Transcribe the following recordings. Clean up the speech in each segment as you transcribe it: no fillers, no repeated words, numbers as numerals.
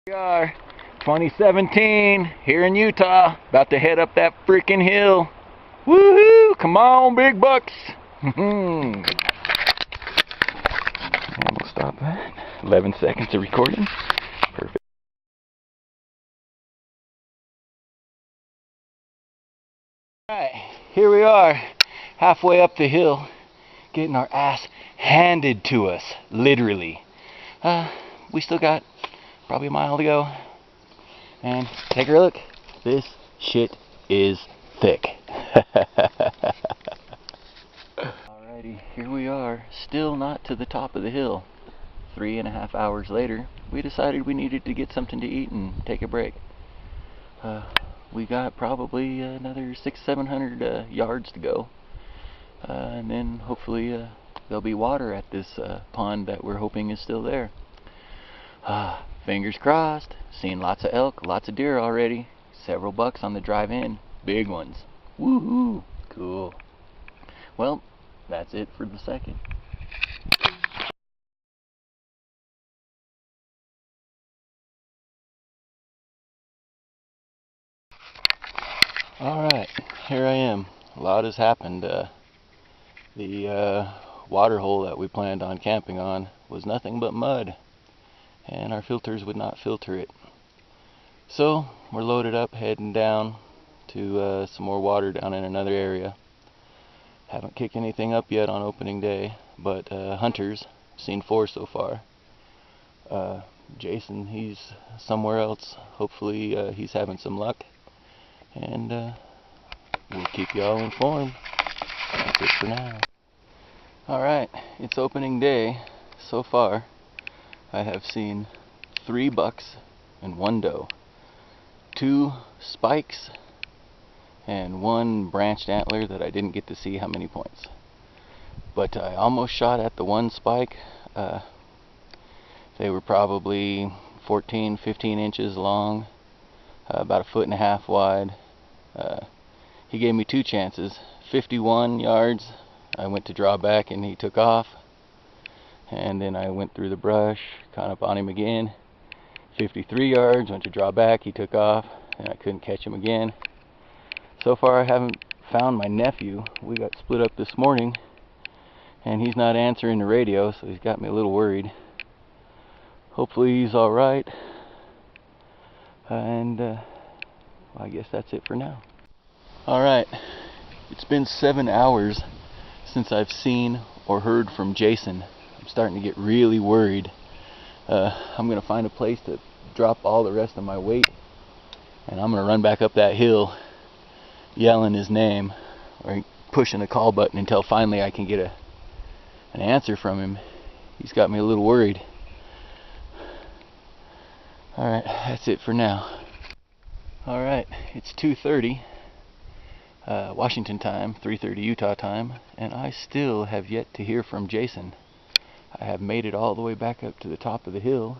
We are 2017 here in Utah, about to head up that freaking hill. Woohoo! Come on, big bucks! And we'll stop that. 11 seconds of recording. Perfect. Alright, here we are, halfway up the hill, getting our ass handed to us, literally. We still got probably a mile to go. And take a look. This shit is thick. Alrighty, here we are, still not to the top of the hill. 3.5 hours later, we decided we needed to get something to eat and take a break. We got probably another 600-700 yards to go. And then hopefully there'll be water at this pond that we're hoping is still there. Fingers crossed. Seen lots of elk, lots of deer already. Several bucks on the drive in. Big ones. Woohoo! Cool. Well, that's it for the second. Alright, here I am. A lot has happened. The water hole that we planned on camping on was nothing but mud, and our filters would not filter it. So we're loaded up, heading down to some more water down in another area. Haven't kicked anything up yet on opening day, but hunters, seen 4 so far. Jason, he's somewhere else. Hopefully he's having some luck, and we'll keep y'all informed. That's it for now. Alright, it's opening day. So far I have seen 3 bucks and 1 doe, 2 spikes, and 1 branched antler that I didn't get to see how many points. But I almost shot at the 1 spike. They were probably 14-15 inches long, about 1.5 feet wide. He gave me 2 chances. 51 yards I went to draw back and he took off, and then I went through the brush, caught up on him again. 53 yards, went to draw back, he took off, and I couldn't catch him again. So far I haven't found my nephew. We got split up this morning and he's not answering the radio, so he's got me a little worried. Hopefully he's alright, and well, I guess that's it for now. Alright, it's been 7 hours since I've seen or heard from Jason. I'm starting to get really worried. I'm going to find a place to drop all the rest of my weight, and I'm going to run back up that hill yelling his name or pushing the call button until finally I can get an answer from him. He's got me a little worried. Alright, that's it for now. Alright, it's 2:30 Washington time, 3:30 Utah time, and I still have yet to hear from Jason. I have made it all the way back up to the top of the hill,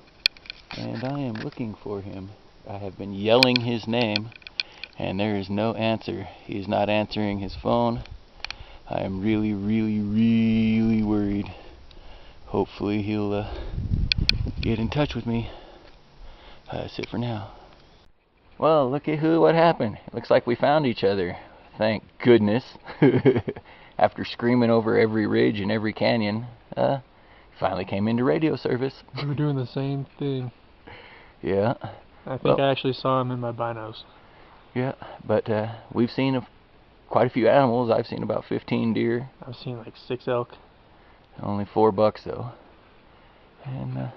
and I am looking for him. I have been yelling his name, and there is no answer. He is not answering his phone. I am really, really, really worried. Hopefully he'll get in touch with me. That's it for now. Well, looky what happened. It looks like we found each other. Thank goodness. After screaming over every ridge and every canyon, finally came into radio service. We were doing the same thing. Yeah. I think I actually saw him in my binos. Yeah, but we've seen quite a few animals. I've seen about 15 deer. I've seen like 6 elk. Only 4 bucks though. And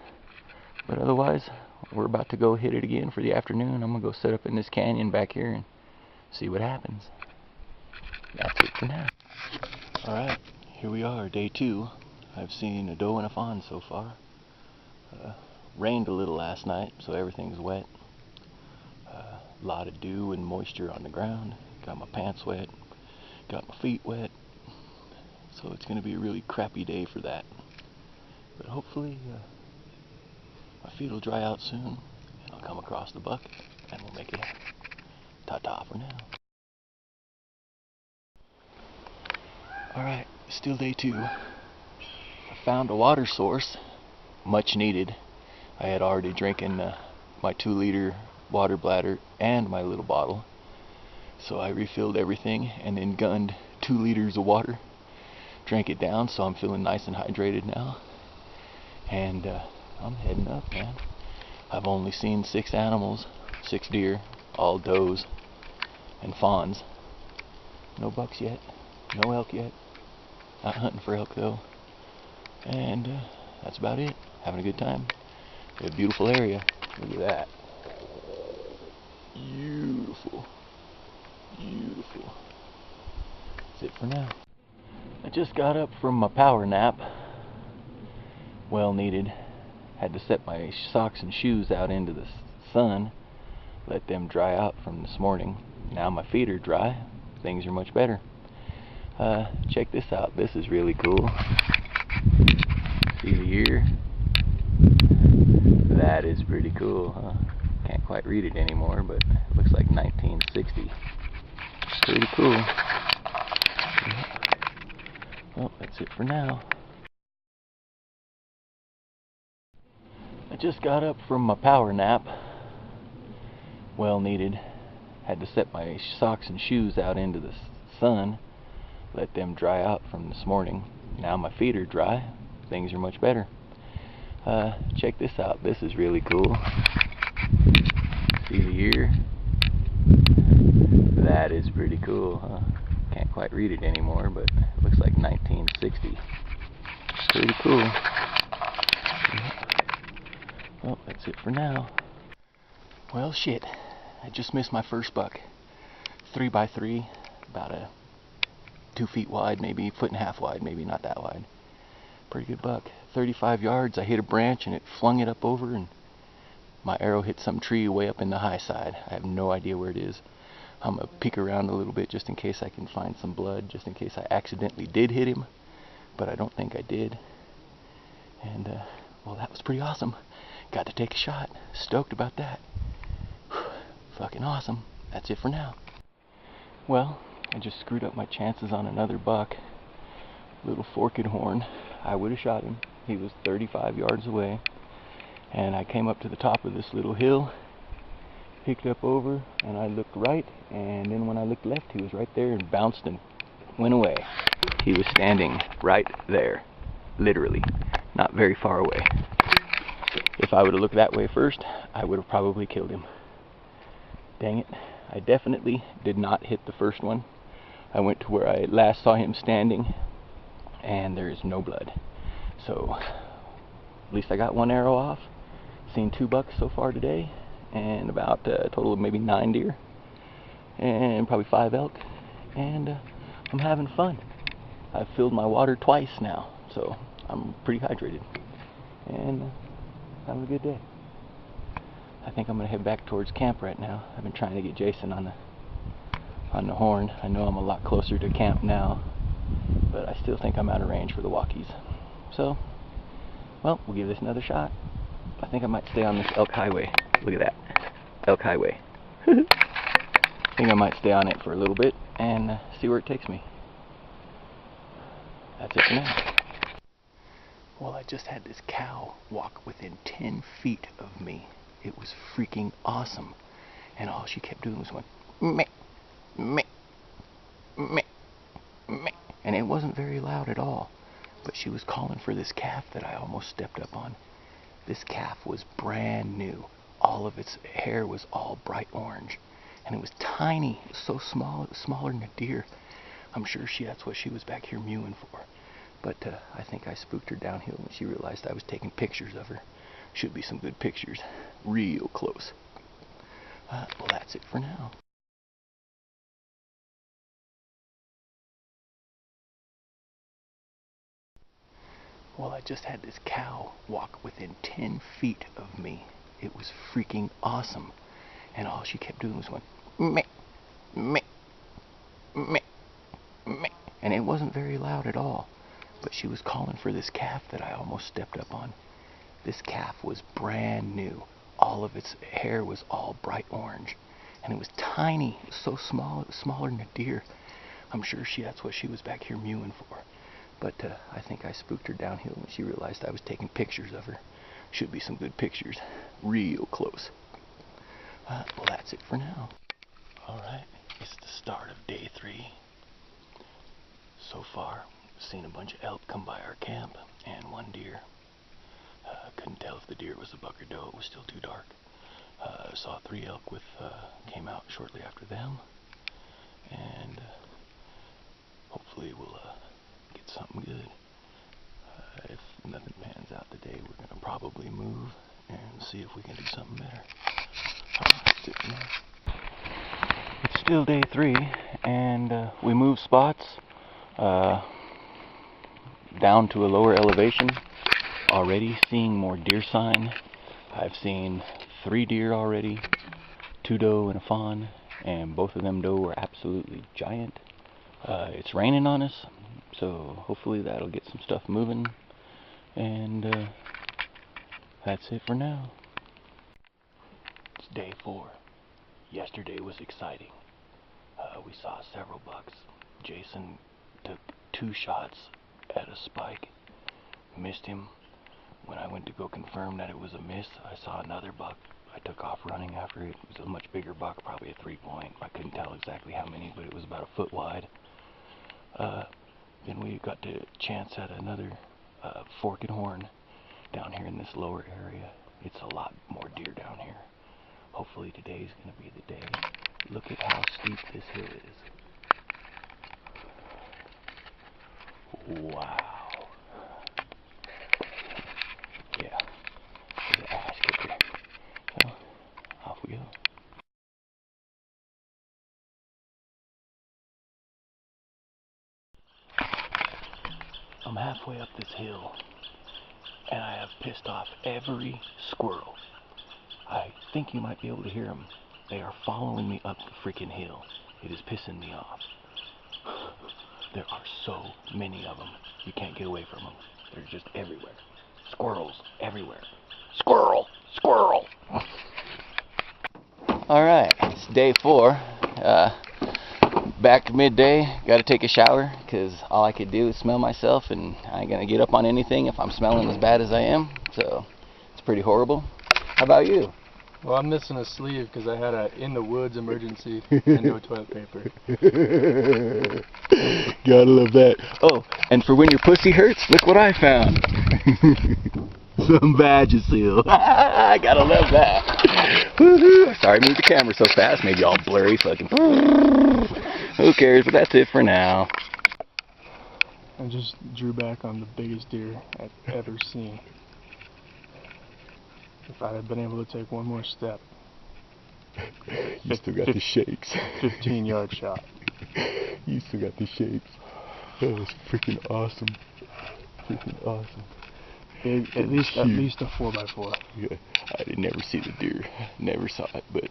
but otherwise, we're about to go hit it again for the afternoon. I'm gonna go set up in this canyon back here and see what happens. That's it for now. Alright, here we are, day 2. I've seen a doe and a fawn so far. Rained a little last night, so everything's wet. A lot of dew and moisture on the ground. Got my pants wet, got my feet wet. So it's going to be a really crappy day for that. But hopefully my feet will dry out soon, and I'll come across the buck, and we'll make it happen. Ta-ta for now. Alright, still day 2. I found a water source, much needed. I had already drinking my 2-liter water bladder and my little bottle. So I refilled everything and then gunned 2 liters of water, drank it down, so I'm feeling nice and hydrated now. And I'm heading up, man. I've only seen 6 animals, 6 deer, all does and fawns. No bucks yet, no elk yet. Not hunting for elk though. And that's about it. Having a good time. A beautiful area. Look at that. Beautiful. Beautiful. That's it for now. I just got up from my power nap. Well needed. Had to set my socks and shoes out into the sun. Let them dry out from this morning. Now my feet are dry. Things are much better. Check this out. This is really cool. See the year? That is pretty cool, huh? Can't quite read it anymore, but it looks like 1960. Pretty cool. Well, that's it for now. I just got up from my power nap. Well needed. Had to set my socks and shoes out into the sun. Let them dry out from this morning. Now my feet are dry. Things are much better. Check this out. This is really cool. See the year? That is pretty cool, huh? Can't quite read it anymore, but it looks like 1960. Pretty cool. Well, that's it for now. Well, shit. I just missed my first buck. 3x3, about 2 feet wide, maybe 1.5 wide, maybe not that wide. Pretty good buck. 35 yards. I hit a branch and it flung it up over, and my arrow hit some tree way up in the high side. I have no idea where it is. I'm gonna peek around a little bit just in case I can find some blood, just in case I accidentally did hit him, but I don't think I did. And well, that was pretty awesome. Got to take a shot. Stoked about that. Fucking awesome. That's it for now. Well, I just screwed up my chances on another buck. Little forked horn. I would have shot him. He was 35 yards away. And I came up to the top of this little hill, picked up over, and I looked right, and then when I looked left, he was right there and bounced and went away. He was standing right there. Literally. Not very far away. If I would have looked that way first, I would have probably killed him. Dang it. I definitely did not hit the first one. I went to where I last saw him standing, and there is no blood. So, at least I got 1 arrow off. Seen 2 bucks so far today, and about a total of maybe 9 deer, and probably 5 elk, and I'm having fun. I've filled my water twice now, so I'm pretty hydrated, and having a good day. I think I'm going to head back towards camp right now. I've been trying to get Jason on the horn. I know I'm a lot closer to camp now, but I still think I'm out of range for the walkies. So, well, we'll give this another shot. I think I might stay on this elk highway. Look at that. Elk highway. I think I might stay on it for a little bit and see where it takes me. That's it for now. Well, I just had this cow walk within 10 feet of me. It was freaking awesome. And all she kept doing was going, meh, meh, meh, meh. And it wasn't very loud at all. But she was calling for this calf that I almost stepped up on. This calf was brand new. All of its hair was all bright orange. And it was tiny. It was so small. It was smaller than a deer. I'm sure that's what she was back here mewing for. But I think I spooked her downhill when she realized I was taking pictures of her. Should be some good pictures. Real close. Well, that's it for now. Well, I just had this cow walk within 10 feet of me. It was freaking awesome. And all she kept doing was going, meh, meh, meh, meh. And it wasn't very loud at all. But she was calling for this calf that I almost stepped up on. This calf was brand new. All of its hair was all bright orange. And it was tiny. It was so small. It was smaller than a deer. I'm sure that's what she was back here mewing for. But I think I spooked her downhill when she realized I was taking pictures of her. Should be some good pictures. Real close. that's it for now. Alright, it's the start of day 3. So far, seen a bunch of elk come by our camp and 1 deer. Couldn't tell if the deer was a buck or doe, it was still too dark. Saw 3 elk came out shortly after them, and hopefully we'll get something good. If nothing pans out today, we're going to probably move and see if we can do something better. That's it for now. It's still day 3, and we moved spots down to a lower elevation. Already seeing more deer sign. I've seen 3 deer already, 2 doe and a fawn, and both of them doe were absolutely giant. It's raining on us, so hopefully that'll get some stuff moving, and that's it for now. It's day 4. Yesterday was exciting. We saw several bucks. Jason took 2 shots at a spike, missed him. When I went to go confirm that it was a miss, I saw another buck. I took off running after it. It was a much bigger buck, probably a 3-point. I couldn't tell exactly how many, but it was about a foot wide. Then we got to chance at another fork and horn down here in this lower area. It's a lot more deer down here. Hopefully today's going to be the day. Look at how steep this hill is. Wow. Yeah, there's an ass kicker. So, off we go. I'm halfway up this hill, and I have pissed off every squirrel. I think you might be able to hear them. They are following me up the freaking hill. It is pissing me off. There are so many of them. You can't get away from them. They're just everywhere. Squirrels everywhere. Squirrel! Squirrel! Alright, it's day 4. Back to midday. Gotta take a shower, because all I could do is smell myself, and I ain't gonna get up on anything if I'm smelling as bad as I am. So, it's pretty horrible. How about you? Well, I'm missing a sleeve because I had a in the woods emergency and no toilet paper. Gotta love that. Oh, and for when your pussy hurts, look what I found. Some Vagisil. I gotta love that. Woohoo! Sorry I moved the camera so fast, maybe all blurry fucking. Who cares, but that's it for now. I just drew back on the biggest deer I've ever seen. If I had been able to take one more step. You still got the shakes. 15-yard shot. You still got the shakes. That was freaking awesome. Freaking awesome. Big, at least a 4x4. Yeah, I did never see the deer. Never saw it, but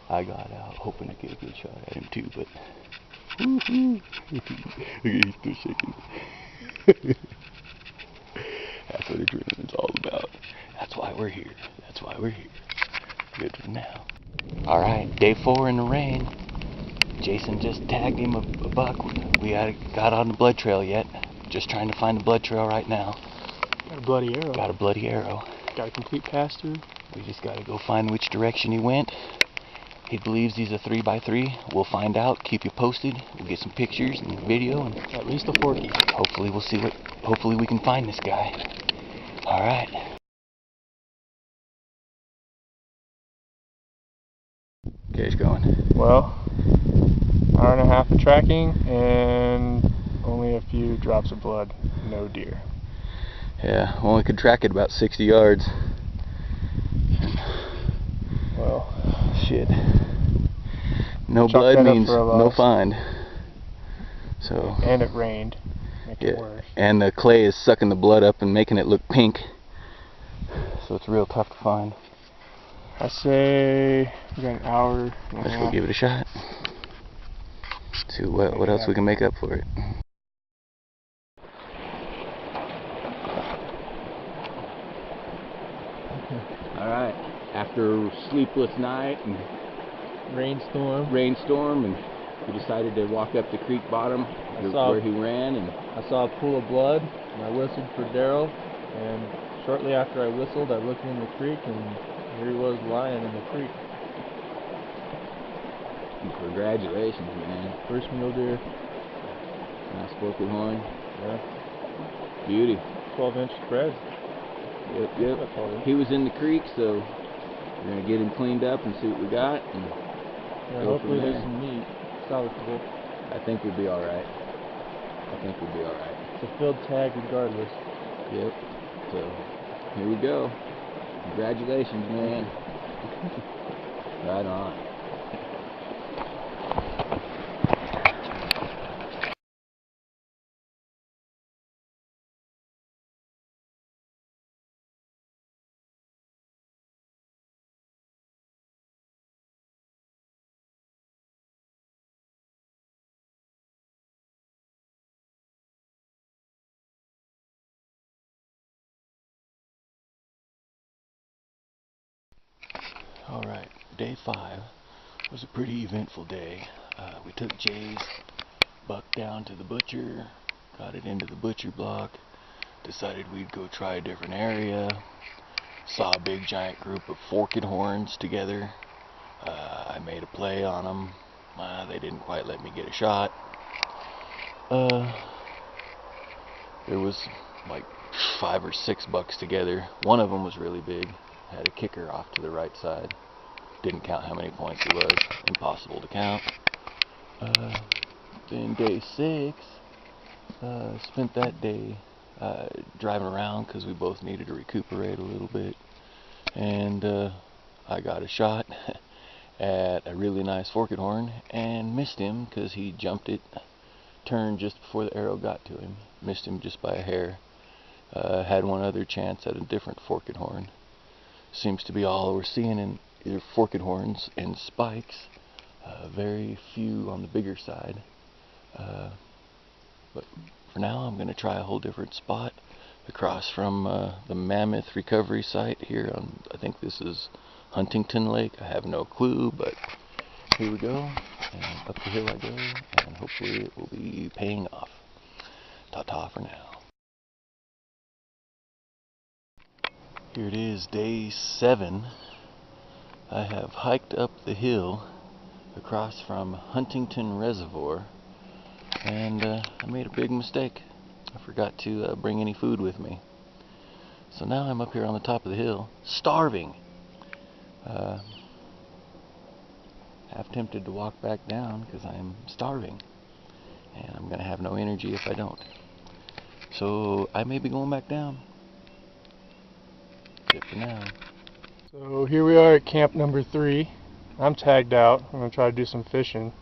I got out hoping to get a good shot at him too, but woohoo! He's still shaking. That's what adrenaline's all about. That's why we're here. That's why we're here. Good for now. Alright, day 4 in the rain. Jason just tagged him a buck. We got on the blood trail yet. Just trying to find the blood trail right now. Got a bloody arrow. Got a bloody arrow. Got a complete pass-through. We just gotta go find which direction he went. He believes he's a 3x3. We'll find out. Keep you posted. We'll get some pictures and video, and at least a forky. Hopefully we'll see hopefully we can find this guy. Alright. Okay, it's going. Well, hour and a half of tracking and only a few drops of blood. No deer. Yeah, only could track it about 60 yards. Well, shit. No blood means no find. So. And it rained. Make it worse. And the clay is sucking the blood up and making it look pink. So it's real tough to find. I say we got an hour. Let's go give it a shot. See what else we can make up for it. Alright, after a sleepless night and rainstorm, and we decided to walk up the creek bottom where he ran, and I saw a pool of blood, and I whistled for Daryl, and shortly after I whistled, I looked in the creek, and here he was lying in the creek. Congratulations, man. First mule deer. Nice forked horn. Yeah. Beauty. 12-inch spread. Yep, yep. He was in the creek, so we're going to get him cleaned up and see what we got. And yeah, hopefully there's some meat. Salvageable. I think we'll be alright. It's a filled tag regardless. Yep. So, here we go. Congratulations, man. Right on. Alright, day 5 was a pretty eventful day. We took Jay's buck down to the butcher, got it into the butcher block, decided we'd go try a different area, saw a big giant group of forked horns together. I made a play on them. They didn't quite let me get a shot. There was like 5 or 6 bucks together. One of them was really big. Had a kicker off to the right side. Didn't count how many points it was. Impossible to count. Then day 6, spent that day driving around because we both needed to recuperate a little bit. And I got a shot at a really nice forked horn and missed him because he jumped it, turned just before the arrow got to him. Missed him just by a hair. Had one other chance at a different forked horn. Seems to be all we're seeing in either forked horns and spikes. Very few on the bigger side. But for now I'm going to try a whole different spot across from the Mammoth Recovery Site here on, I think this is Huntington Lake. I have no clue, but here we go. And up the hill I go, and hopefully it will be paying off. Ta-ta for now. Here it is, day 7. I have hiked up the hill across from Huntington Reservoir, and I made a big mistake. I forgot to bring any food with me. So now I'm up here on the top of the hill, starving. Half tempted to walk back down because I'm starving, and I'm going to have no energy if I don't. So I may be going back down. That's it for now. So here we are at camp number 3. I'm tagged out. I'm going to try to do some fishing.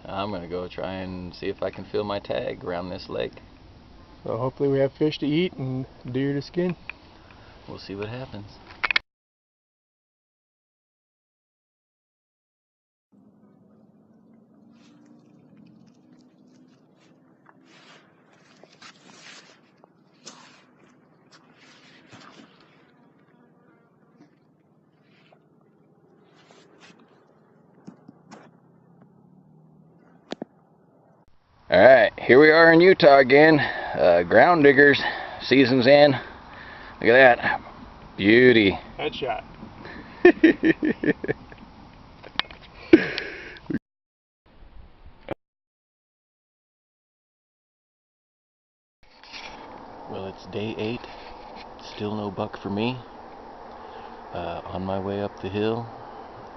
I'm going to go try and see if I can fill my tag around this lake. So hopefully we have fish to eat and deer to skin. We'll see what happens. Alright, here we are in Utah again. Ground diggers, season's in. Look at that. Beauty. Headshot. Well, it's day 8. Still no buck for me. On my way up the hill,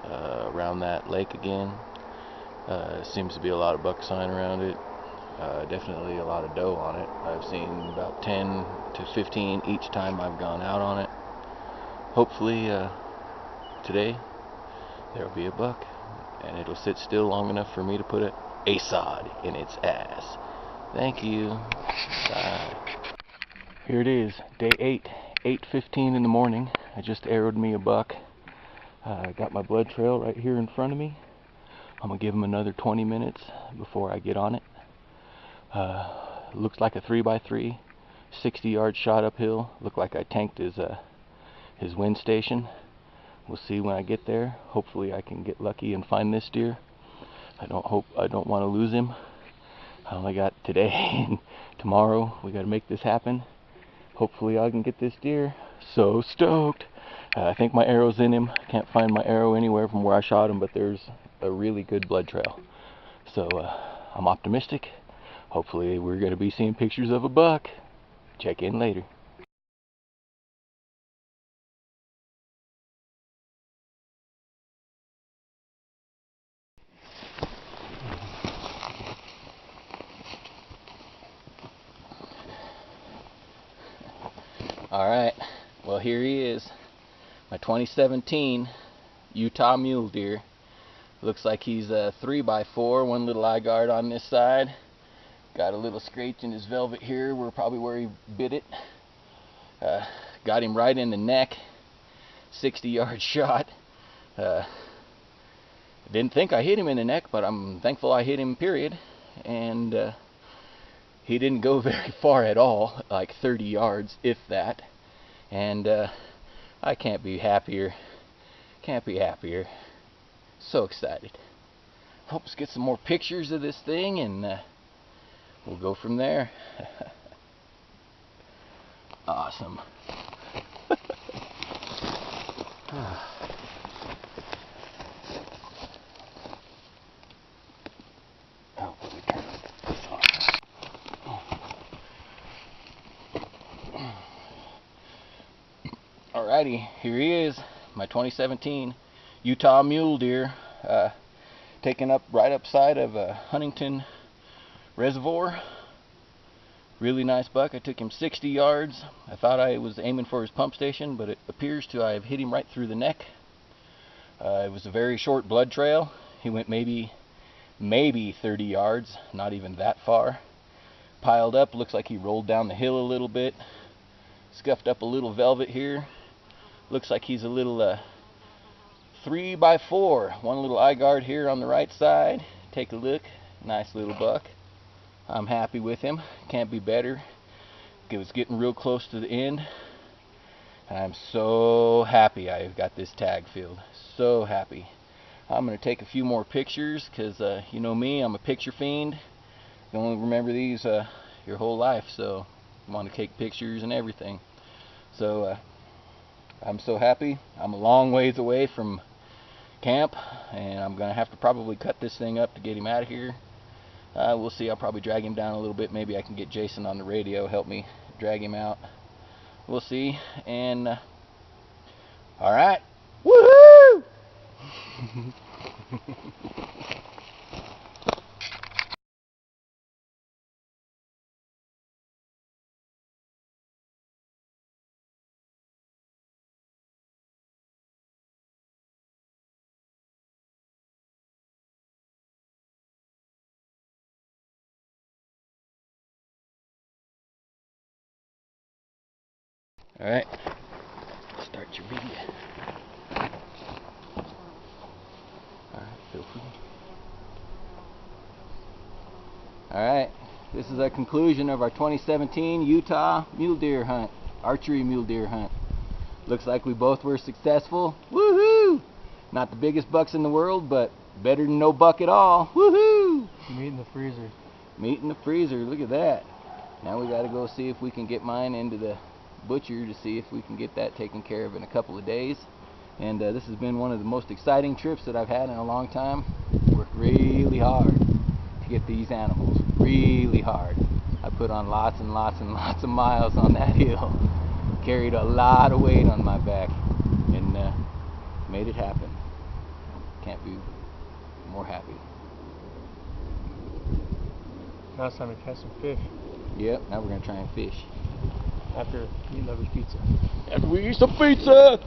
around that lake again. Seems to be a lot of buck sign around it. Definitely a lot of doe on it. I've seen about 10 to 15 each time I've gone out on it. Hopefully today there will be a buck, and it'll sit still long enough for me to put a A.S.o.D in its ass. Thank you. Bye. Here it is, day 8, 8:15 in the morning. I just arrowed me a buck. Got my blood trail right here in front of me. I'm gonna give him another 20 minutes before I get on it. Looks like a 3x3, 60-yard shot uphill. Looked like I tanked his wind station. We'll see when I get there. Hopefully I can get lucky and find this deer. I don't want to lose him. I only got today and tomorrow. We got to make this happen. Hopefully I can get this deer. So stoked. I think my arrow's in him. Can't find my arrow anywhere from where I shot him, but there's a really good blood trail. So I'm optimistic. Hopefully we're going to be seeing pictures of a buck. Check in later. Alright, well here he is, my 2017 Utah mule deer. Looks like he's a 3x4, one little eye guard on this side. Got a little scratch in his velvet here, probably where he bit it. Got him right in the neck, 60-yard shot. Didn't think I hit him in the neck, but I'm thankful I hit him, period. And he didn't go very far at all, like 30 yards, if that. And I can't be happier. Can't be happier. So excited. Hope to get some more pictures of this thing, and we'll go from there. Awesome. Alrighty, here he is, my 2017 Utah mule deer, taken up right upside of Huntington Reservoir. Really nice buck. I took him 60 yards. I thought I was aiming for his pump station, but it appears to I have hit him right through the neck. It was a very short blood trail. He went maybe 30 yards, not even that far. Piled up, looks like he rolled down the hill a little bit. Scuffed up a little velvet here. Looks like he's a little 3x4. One little eye guard here on the right side. Take a look. Nice little buck. I'm happy with him. Can't be better. It was getting real close to the end. I'm so happy I got this tag filled. So happy. I'm going to take a few more pictures because you know me, I'm a picture fiend. You only remember these your whole life, so I want to take pictures and everything. So I'm so happy. I'm a long ways away from camp, and I'm going to have to probably cut this thing up to get him out of here. We'll see. I'll probably drag him down a little bit. Maybe I can get Jason on the radio, help me drag him out. We'll see. And alright. Woohoo! Alright, start your video. Alright, feel free. Alright, this is a conclusion of our 2017 Utah mule deer hunt, archery mule deer hunt. Looks like we both were successful. Woohoo! Not the biggest bucks in the world, but better than no buck at all. Woohoo! Meat in the freezer. Meat in the freezer, look at that. Now we gotta go see if we can get mine into the butcher to see if we can get that taken care of in a couple of days. And this has been one of the most exciting trips that I've had in a long time. Worked really hard to get these animals, really hard. I put on lots and lots and lots of miles on that hill, carried a lot of weight on my back, and made it happen. Can't be more happy. Now it's time to catch some fish. Yep, now we're gonna try and fish. After Meat Lovers Pizza. After we eat some pizza!